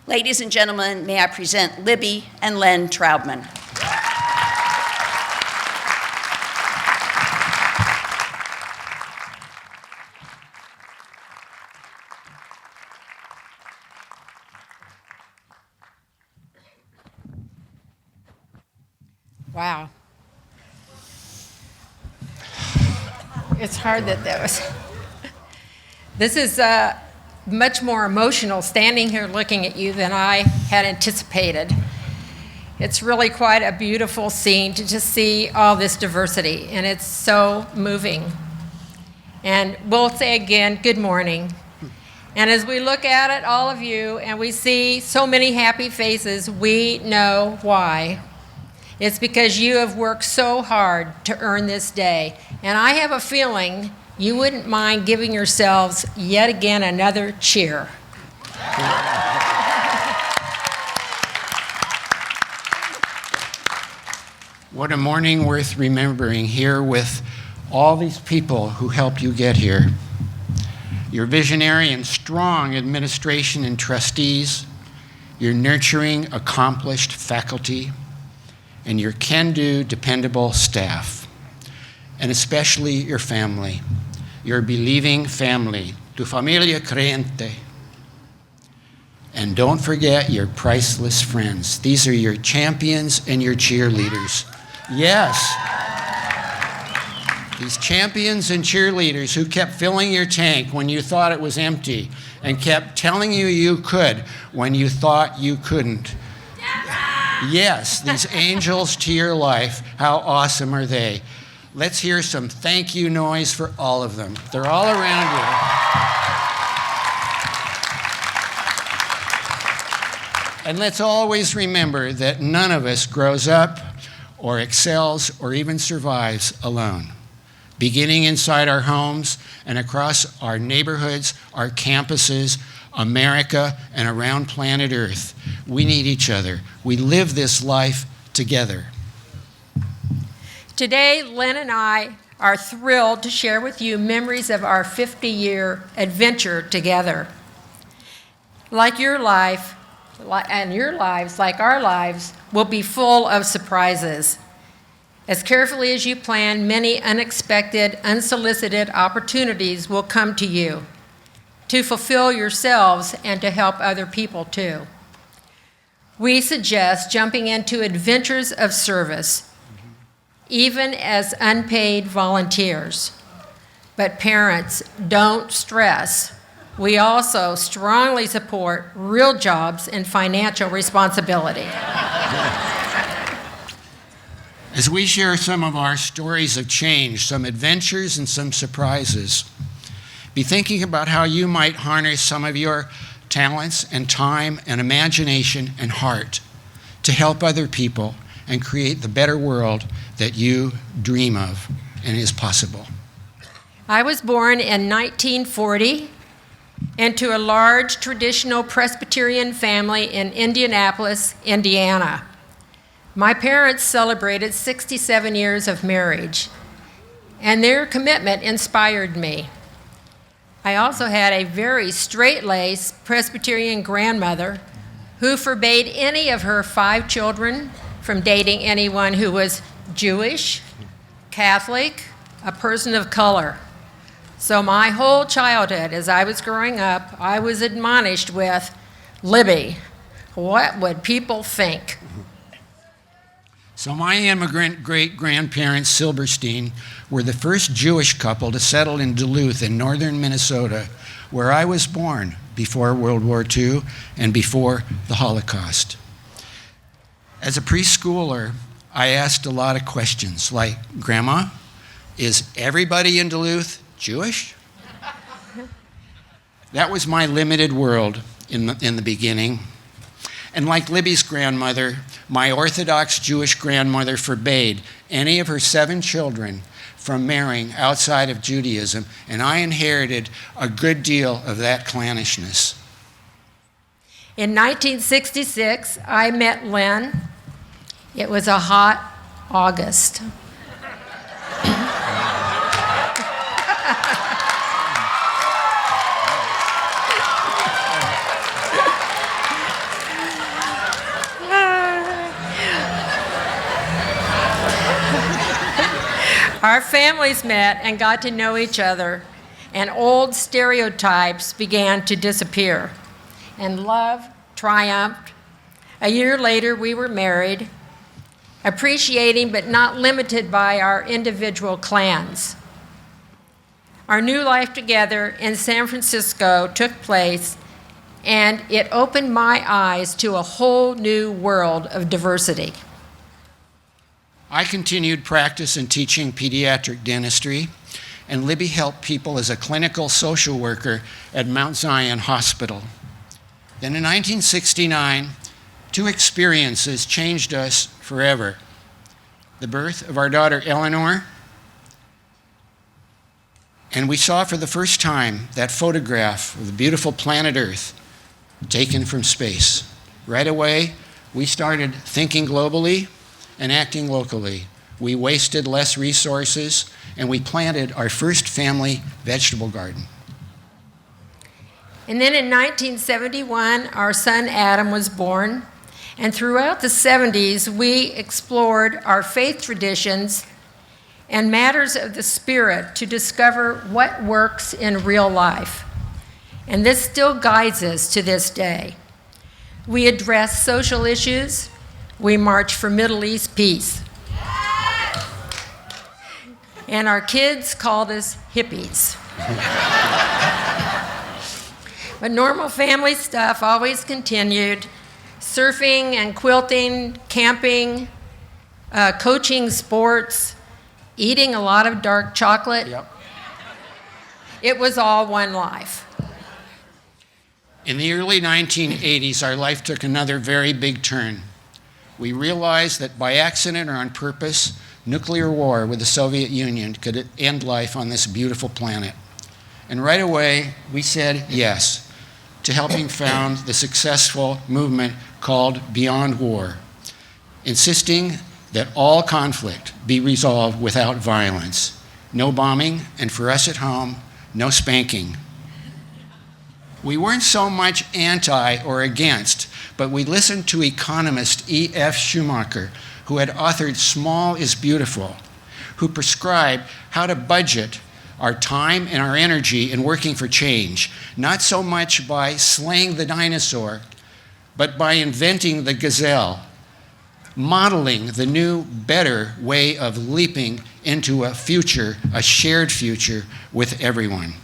Ladies and gentlemen, may I present Libby and Len Traubman. Wow. It's hard that was. This is much more emotional standing here looking at you than I had anticipated. It's really quite a beautiful scene to just see all this diversity, and it's so moving. And we'll say again, good morning. And as we look at it, all of you, and we see so many happy faces, we know why. It's because you have worked so hard to earn this day. And I have a feeling you wouldn't mind giving yourselves yet again another cheer. What a morning worth remembering here with all these people who helped you get here. Your visionary and strong administration and trustees, your nurturing, accomplished faculty, and your can-do, dependable staff, and especially your family, your believing family, tu familia creyente. And don't forget your priceless friends. These are your champions and your cheerleaders. Yes. These champions and cheerleaders who kept filling your tank when you thought it was empty and kept telling you you could when you thought you couldn't. Yes, these angels to your life, how awesome are they? Let's hear some thank you noise for all of them. They're all around you. And let's always remember that none of us grows up or excels or even survives alone. Beginning inside our homes and across our neighborhoods, our campuses, America, and around planet Earth, we need each other. We live this life together. Today, Len and I are thrilled to share with you memories of our 50-year adventure together. Like your life, and your lives, like our lives, will be full of surprises. As carefully as you plan, many unexpected, unsolicited opportunities will come to you to fulfill yourselves and to help other people too. We suggest jumping into adventures of service, even as unpaid volunteers. But parents, don't stress. We also strongly support real jobs and financial responsibility. As we share some of our stories of change, some adventures and some surprises, be thinking about how you might harness some of your talents and time and imagination and heart to help other people and create the better world that you dream of and is possible. I was born in 1940 into a large traditional Presbyterian family in Indianapolis, Indiana. My parents celebrated 67 years of marriage, and their commitment inspired me. I also had a very straight-laced Presbyterian grandmother who forbade any of her 5 children from dating anyone who was Jewish, Catholic, a person of color. So my whole childhood, as I was growing up, I was admonished with, Libby, what would people think? So my immigrant great-grandparents, Silberstein, were the first Jewish couple to settle in Duluth in northern Minnesota, where I was born before World War II and before the Holocaust. As a preschooler, I asked a lot of questions like, Grandma, is everybody in Duluth Jewish? That was my limited world in the beginning. And like Libby's grandmother, my Orthodox Jewish grandmother forbade any of her 7 children from marrying outside of Judaism, and I inherited a good deal of that clannishness. In 1966, I met Len. It was a hot August. Our families met and got to know each other, and old stereotypes began to disappear, and love triumphed. A year later, we were married, appreciating but not limited by our individual clans. Our new life together in San Francisco took place, and it opened my eyes to a whole new world of diversity. I continued practice in teaching pediatric dentistry, and Libby helped people as a clinical social worker at Mount Zion Hospital. Then in 1969, two experiences changed us forever. The birth of our daughter Eleanor, and we saw for the first time that photograph of the beautiful planet Earth taken from space. Right away, we started thinking globally and acting locally. We wasted less resources, and we planted our first family vegetable garden. And then in 1971, our son Adam was born. And throughout the 70s, we explored our faith traditions and matters of the spirit to discover what works in real life. And this still guides us to this day. We address social issues. We march for Middle East peace. And our kids called us hippies. But normal family stuff always continued. Surfing and quilting, camping, coaching sports, eating a lot of dark chocolate. Yep. It was all one life. In the early 1980s, our life took another very big turn. We realized that by accident or on purpose, nuclear war with the Soviet Union could end life on this beautiful planet. And right away, we said yes to helping found the successful movement called Beyond War, insisting that all conflict be resolved without violence. No bombing, and for us at home, no spanking. We weren't so much anti or against, but we listened to economist E.F. Schumacher, who had authored Small is Beautiful, who prescribed how to budget our time and our energy in working for change, not so much by slaying the dinosaur, but by inventing the gazelle, modeling the new, better way of leaping into a future, a shared future with everyone.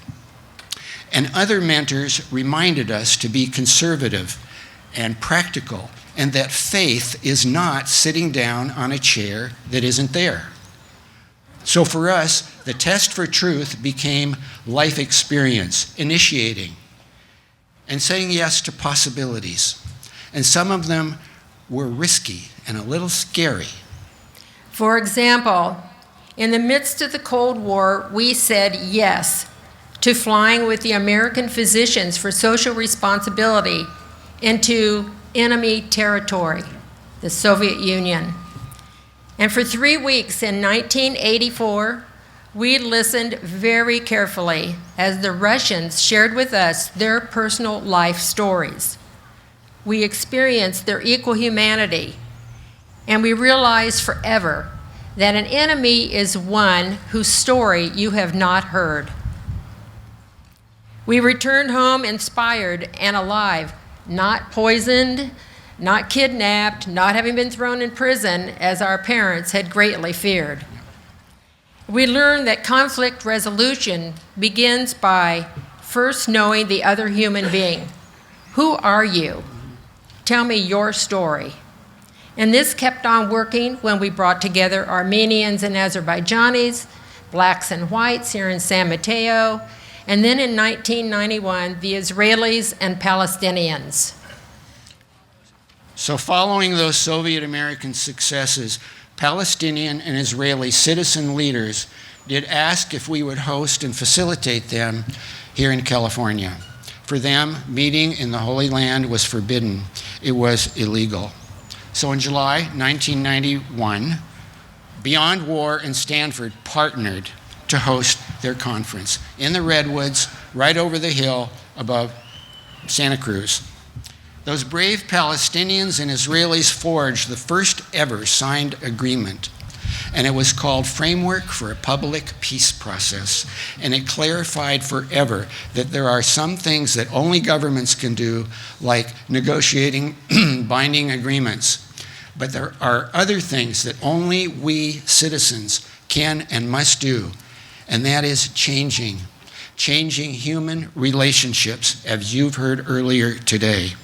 And other mentors reminded us to be conservative and practical, and that faith is not sitting down on a chair that isn't there. So for us, the test for truth became life experience, initiating, and saying yes to possibilities. And some of them were risky and a little scary. For example, in the midst of the Cold War, we said yes to flying with the American Physicians for Social Responsibility into enemy territory, the Soviet Union. And for 3 weeks in 1984, we listened very carefully as the Russians shared with us their personal life stories. We experienced their equal humanity, and we realized forever that an enemy is one whose story you have not heard. We returned home inspired and alive, not poisoned, not kidnapped, not having been thrown in prison as our parents had greatly feared. We learned that conflict resolution begins by first knowing the other human being. Who are you? Tell me your story. And this kept on working when we brought together Armenians and Azerbaijanis, blacks and whites here in San Mateo, and then in 1991, the Israelis and Palestinians. So following those Soviet American successes, Palestinian and Israeli citizen leaders did ask if we would host and facilitate them here in California. For them, meeting in the Holy Land was forbidden. It was illegal. So in July 1991, Beyond War and Stanford partnered to host their conference in the Redwoods, right over the hill above Santa Cruz. Those brave Palestinians and Israelis forged the first ever signed agreement. and it was called Framework for a Public Peace Process. And it clarified forever that there are some things that only governments can do, like negotiating binding agreements. But there are other things that only we citizens can and must do, and that is changing human relationships, as you've heard earlier today.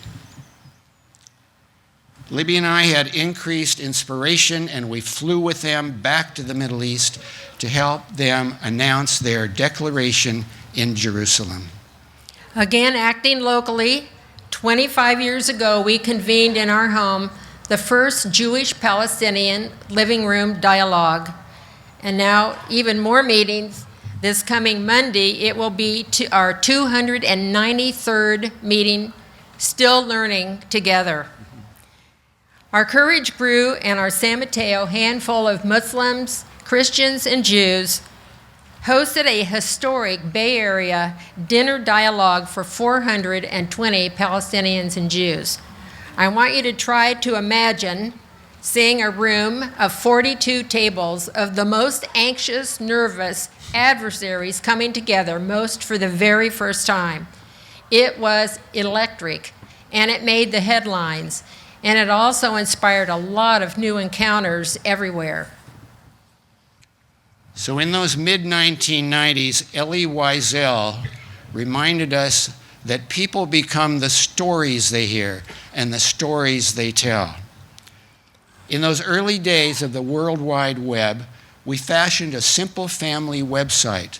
Libby and I had increased inspiration, and we flew with them back to the Middle East to help them announce their declaration in Jerusalem. Again, acting locally, 25 years ago, we convened in our home the first Jewish-Palestinian Living Room Dialogue. And now, even more meetings. This coming Monday, it will be our 293rd meeting, still learning together. Our courage grew, and our San Mateo handful of Muslims, Christians, and Jews hosted a historic Bay Area dinner dialogue for 420 Palestinians and Jews. I want you to try to imagine seeing a room of 42 tables of the most anxious, nervous adversaries coming together, most for the very first time. It was electric, and it made the headlines, and it also inspired a lot of new encounters everywhere. So in those mid-1990s, Elie Wiesel reminded us that people become the stories they hear and the stories they tell. In those early days of the World Wide Web, we fashioned a simple family website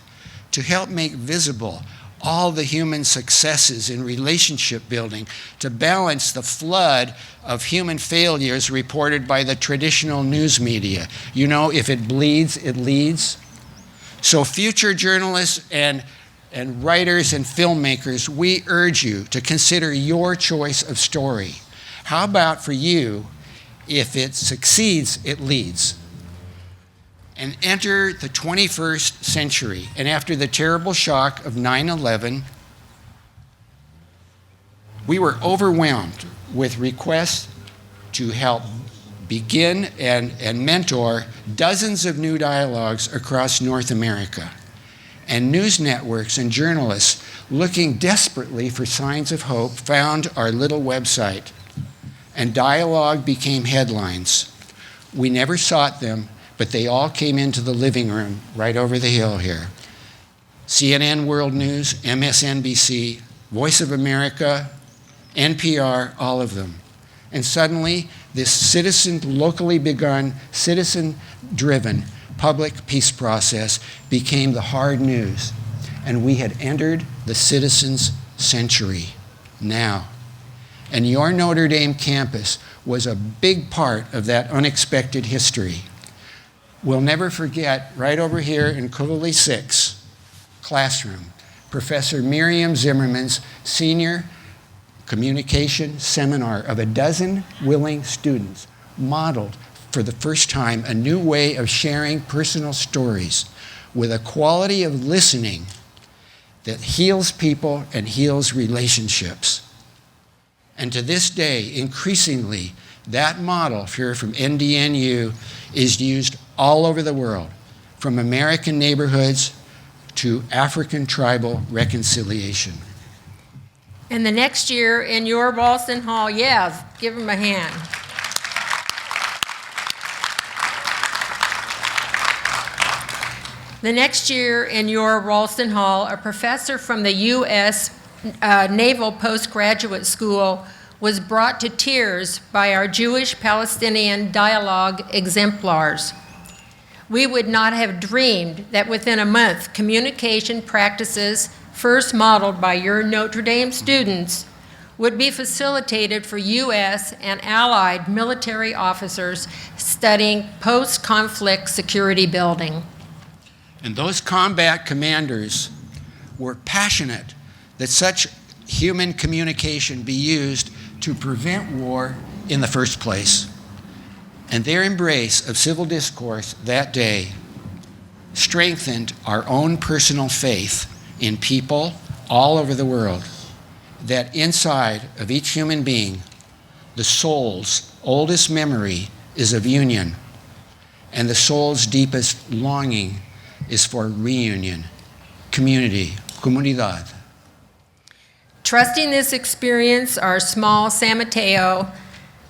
to help make visible all the human successes in relationship building, to balance the flood of human failures reported by the traditional news media. You know, if it bleeds, it leads. So future journalists and writers and filmmakers, we urge you to consider your choice of story. How about for you, if it succeeds, it leads? And enter the 21st century. And after the terrible shock of 9/11, we were overwhelmed with requests to help begin and mentor dozens of new dialogues across North America. And news networks and journalists looking desperately for signs of hope found our little website. And dialogue became headlines. We never sought them, but they all came into the living room right over the hill here. CNN World News, MSNBC, Voice of America, NPR, all of them. And suddenly, this locally begun, citizen-driven public peace process became the hard news. And we had entered the citizens' century now. And your Notre Dame campus was a big part of that unexpected history. We'll never forget, right over here in Kuvali 6 classroom, Professor Miriam Zimmerman's senior communication seminar of a dozen willing students modeled for the first time a new way of sharing personal stories with a quality of listening that heals people and heals relationships. And to this day, increasingly, that model here from NDNU is used all over the world, from American neighborhoods to African tribal reconciliation. And the next year in your Ralston Hall, yeah, give them a hand. The next year in your Ralston Hall, a professor from the U.S. Naval Postgraduate School was brought to tears by our Jewish-Palestinian dialogue exemplars. We would not have dreamed that within a month, communication practices first modeled by your Notre Dame students would be facilitated for U.S. and allied military officers studying post-conflict security building. And those combat commanders were passionate that such human communication be used to prevent war in the first place. And their embrace of civil discourse that day strengthened our own personal faith in people all over the world, that inside of each human being, the soul's oldest memory is of union. and the soul's deepest longing is for reunion, community, comunidad. Trusting this experience, our small San Mateo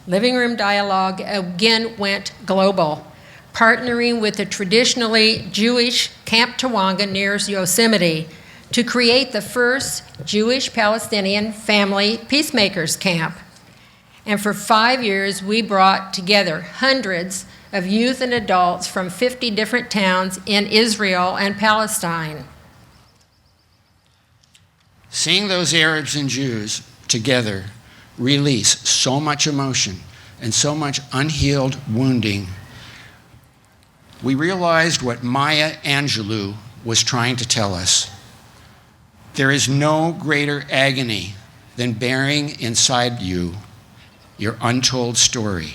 Living Room Dialogue again went global, partnering with the traditionally Jewish Camp Tawanga near Yosemite to create the first Jewish-Palestinian family peacemakers camp. And for 5 years, we brought together hundreds of youth and adults from 50 different towns in Israel and Palestine. Seeing those Arabs and Jews together release so much emotion and so much unhealed wounding, we realized what Maya Angelou was trying to tell us. There is no greater agony than bearing inside you your untold story.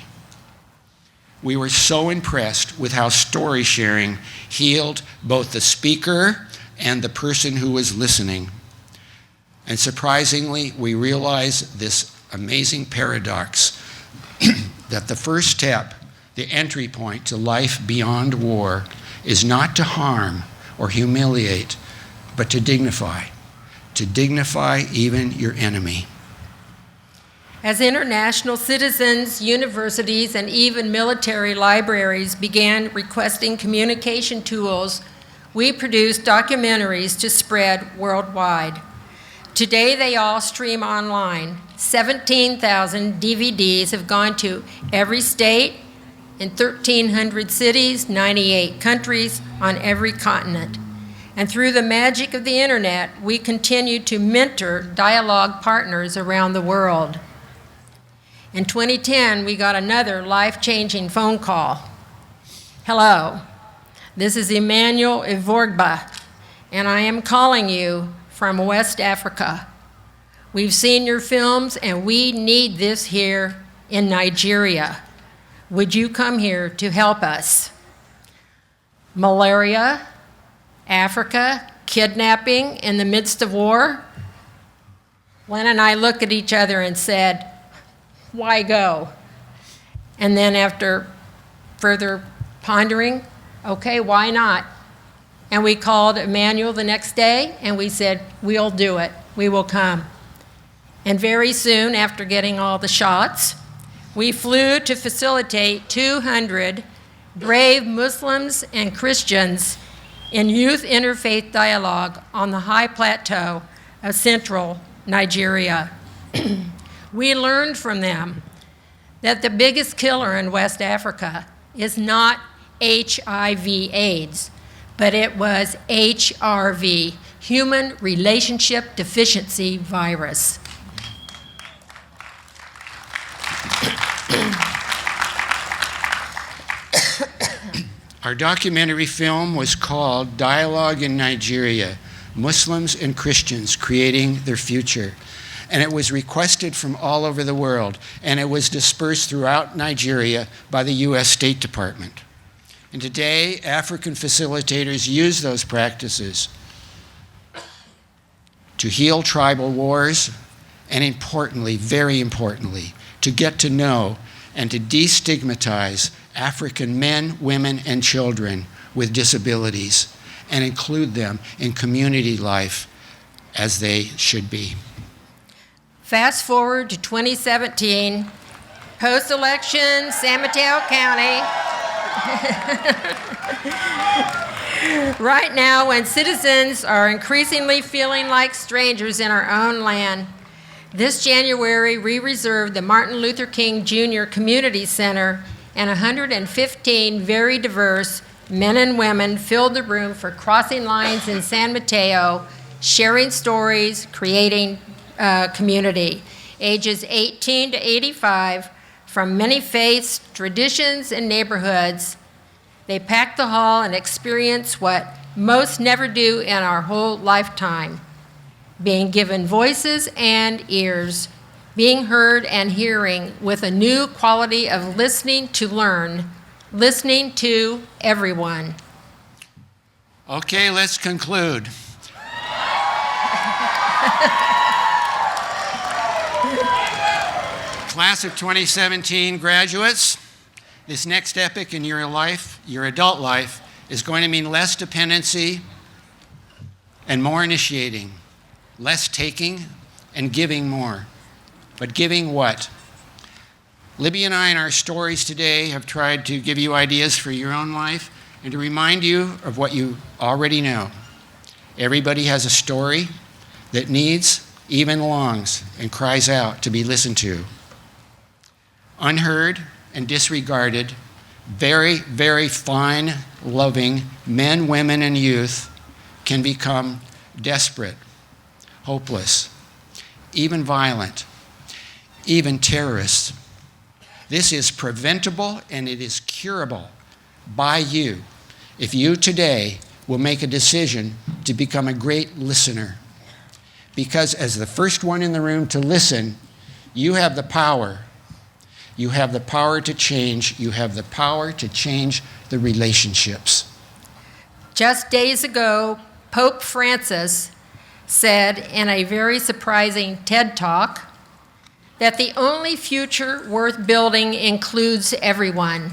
We were so impressed with how story sharing healed both the speaker and the person who was listening. And surprisingly, we realized this amazing paradox that the first step, the entry point to life beyond war, is not to harm or humiliate, but to dignify even your enemy. As international citizens, universities, and even military libraries began requesting communication tools, we produced documentaries to spread worldwide. Today, they all stream online. 17,000 DVDs have gone to every state, in 1,300 cities, 98 countries, on every continent. And through the magic of the internet, we continue to mentor dialogue partners around the world. In 2010, we got another life-changing phone call. Hello, this is Emmanuel Ivorgba, and I am calling you from West Africa. We've seen your films, and we need this here in Nigeria. Would you come here to help us? Malaria, Africa, kidnapping in the midst of war? Len and I looked at each other and said, why go? And then after further pondering, okay, why not? And we called Emmanuel the next day and we said, we'll do it, we will come. And very soon after getting all the shots, we flew to facilitate 200 brave Muslims and Christians in youth interfaith dialogue on the high plateau of central Nigeria. We learned from them that the biggest killer in West Africa is not HIV/AIDS, but it was HRV, Human Relationship Deficiency Virus. Our documentary film was called Dialogue in Nigeria, Muslims and Christians Creating Their Future. And it was requested from all over the world, and it was dispersed throughout Nigeria by the US State Department. And today, African facilitators use those practices to heal tribal wars, and importantly, very importantly, to get to know and to destigmatize African men, women, and children with disabilities and include them in community life as they should be. Fast forward to 2017, post-election, San Mateo County. Right now, when citizens are increasingly feeling like strangers in our own land, this January, we reserved the Martin Luther King Jr. Community Center, and 115 very diverse men and women filled the room for crossing lines in San Mateo, sharing stories, creating community. Ages 18 to 85, from many faiths, traditions, and neighborhoods. They packed the hall and experienced what most never do in our whole lifetime: being given voices and ears, being heard and hearing with a new quality of listening to learn, listening to everyone. Okay, let's conclude. Class of 2017 graduates, this next epic in your life your adult life is going to mean less dependency and more initiating, less taking and giving more. But giving what? Libby and I in our stories today have tried to give you ideas for your own life and to remind you of what you already know. Everybody has a story that needs, even longs, and cries out to be listened to. Unheard and disregarded, very, very fine, loving men, women, and youth can become desperate, hopeless, even violent, even terrorists. This is preventable and it is curable by you if you today will make a decision to become a great listener. Because as the first one in the room to listen, you have the power. You have the power to change. You have the power to change the relationships. Just days ago, Pope Francis said in a very surprising TED Talk that the only future worth building includes everyone.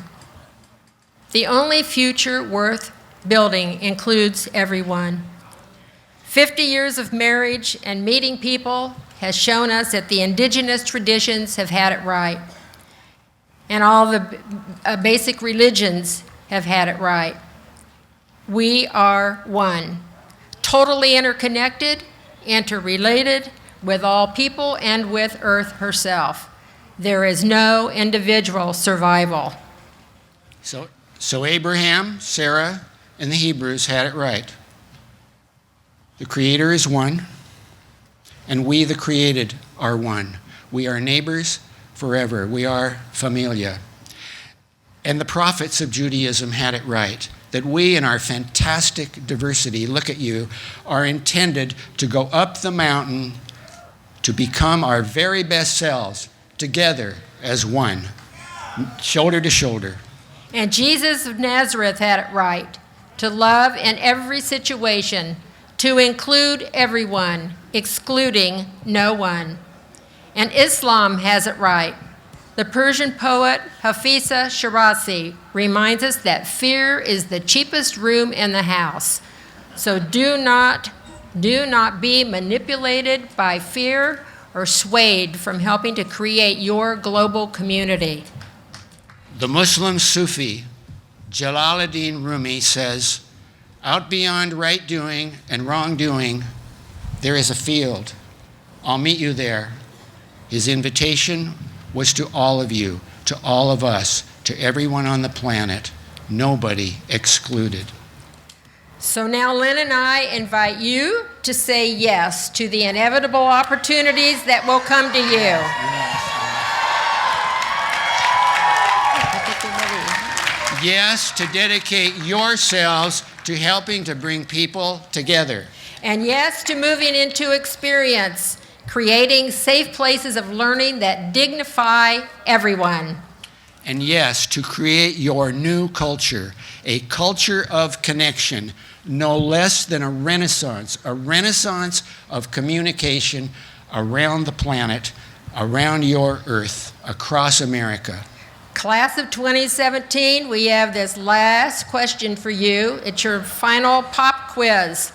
The only future worth building includes everyone. 50 years of marriage and meeting people has shown us that the indigenous traditions have had it right. And all the basic religions have had it right. We are one, totally interconnected, interrelated with all people and with Earth herself. There is no individual survival. So Abraham, Sarah, and the Hebrews had it right. The Creator is one, and we, the created, are one. We are neighbors forever. We are familia. And the prophets of Judaism had it right, that we in our fantastic diversity, look at you, are intended to go up the mountain to become our very best selves, together as one, shoulder to shoulder. And Jesus of Nazareth had it right, to love in every situation, to include everyone, excluding no one. And Islam has it right. The Persian poet Hafiza Shirazi reminds us that fear is the cheapest room in the house. So do not be manipulated by fear or swayed from helping to create your global community. The Muslim Sufi Jalaluddin Rumi says, out beyond right doing and wrongdoing, there is a field. I'll meet you there. His invitation was to all of you, to all of us, to everyone on the planet, nobody excluded. So now Len and I invite you to say yes to the inevitable opportunities that will come to you. Yes, to dedicate yourselves to helping to bring people together. And yes, to moving into experience, creating safe places of learning that dignify everyone. And yes, to create your new culture, a culture of connection, no less than a renaissance of communication around the planet, around your earth, across America. Class of 2017, we have this last question for you. It's your final pop quiz.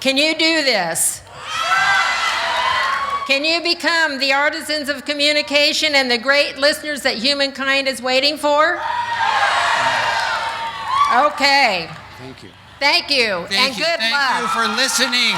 Can you do this? Can you become the artisans of communication and the great listeners that humankind is waiting for? Okay. Thank you. Thank you. And good luck. Thank you for listening.